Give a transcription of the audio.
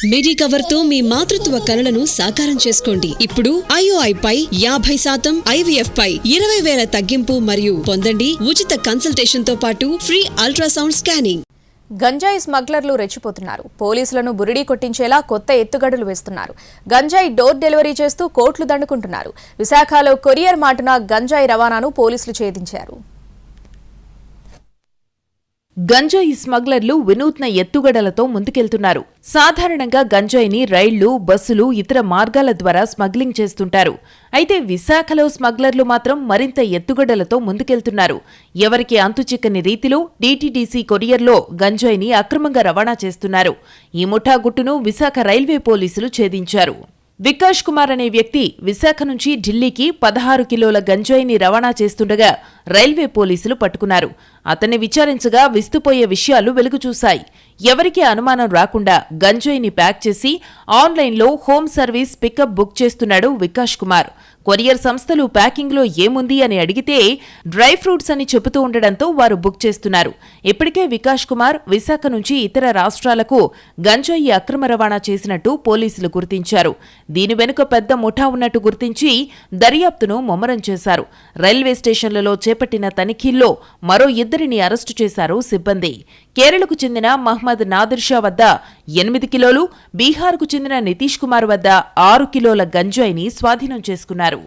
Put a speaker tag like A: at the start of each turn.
A: Medicover తో మీ మాతృత్వ కలలను సాకారం చేసుకోండి. ఇప్పుడు IOI పై 50%, IVF పై 20,000 తగ్గింపు మరియు పొందండి ఉచిత కన్సల్టేషన్ తో పాటు ఫ్రీ అల్ట్రాసౌండ్ స్కానింగ్.
B: గంజాయి స్మగ్లర్లు రెచ్చిపోతున్నారు. పోలీసులను బురిడీ కొట్టించేలా కొత్త ఎత్తుగడలు వేస్తున్నారు. గంజాయి డోర్ డెలివరీ చేస్తూ కోట్లు దండుకుంటున్నారు. విశాఖలో కొరియర్ మాటున గంజాయి రవాణాను పోలీసులు ఛేదించారు.
C: గంజాయి స్మగ్లర్లు వినూత్న ఎత్తుగడలతో ముందుకెళ్తున్నారు. సాధారణంగా గంజాయిని రైళ్లు, బస్సులు, ఇతర మార్గాల ద్వారా స్మగ్లింగ్ చేస్తుంటారు. అయితే విశాఖలో స్మగ్లర్లు మాత్రం మరింత ఎత్తుగడలతో ముందుకెళ్తున్నారు. ఎవరికి అంతుచిక్కని రీతిలో DTDC కొరియర్లో గంజాయిని అక్రమంగా రవాణా చేస్తున్నారు. ఈ ముఠా గుట్టును విశాఖ రైల్వే పోలీసులు ఛేదించారు. వికాష్ కుమార్ అనే వ్యక్తి విశాఖ నుంచి ఢిల్లీకి 16 కిలోల గంజాయిని రవాణా చేస్తుండగా రైల్వే పోలీసులు పట్టుకున్నారు. అతన్ని విచారించగా విస్తుపోయే విషయాలు వెలుగుచూశాయి. ఎవరికీ అనుమానం రాకుండా గంజాయిని ప్యాక్ చేసి ఆన్లైన్లో హోమ్ సర్వీస్ పికప్ బుక్ చేస్తున్నాడు వికాష్ కుమార్. కొరియర్ సంస్థలు ప్యాకింగ్లో ఏముంది అని అడిగితే డ్రై ఫ్రూట్స్ అని చెబుతూ ఉండడంతో వారు బుక్ చేస్తున్నారు. ఇప్పటికే వికాష్ కుమార్ విశాఖ నుంచి ఇతర రాష్ట్రాలకు గంజాయి అక్రమ రవాణా చేసినట్టు పోలీసులు గుర్తించారు. దీని వెనుక పెద్ద ముఠా ఉన్నట్టు గుర్తించి దర్యాప్తును ముమ్మరం చేశారు. రైల్వే స్టేషన్లలో చేపట్టిన తనిఖీల్లో మరో 2ని అరెస్టు చేశారు సిబ్బంది. కేరళకు చెందిన మహ్మద్ నాదిర్ షా వద్ద 8 కిలోలు, బీహార్కు చెందిన నితీష్ కుమార్ వద్ద 6 కిలోల గంజాయిని స్వాధీనం చేసుకున్నారు.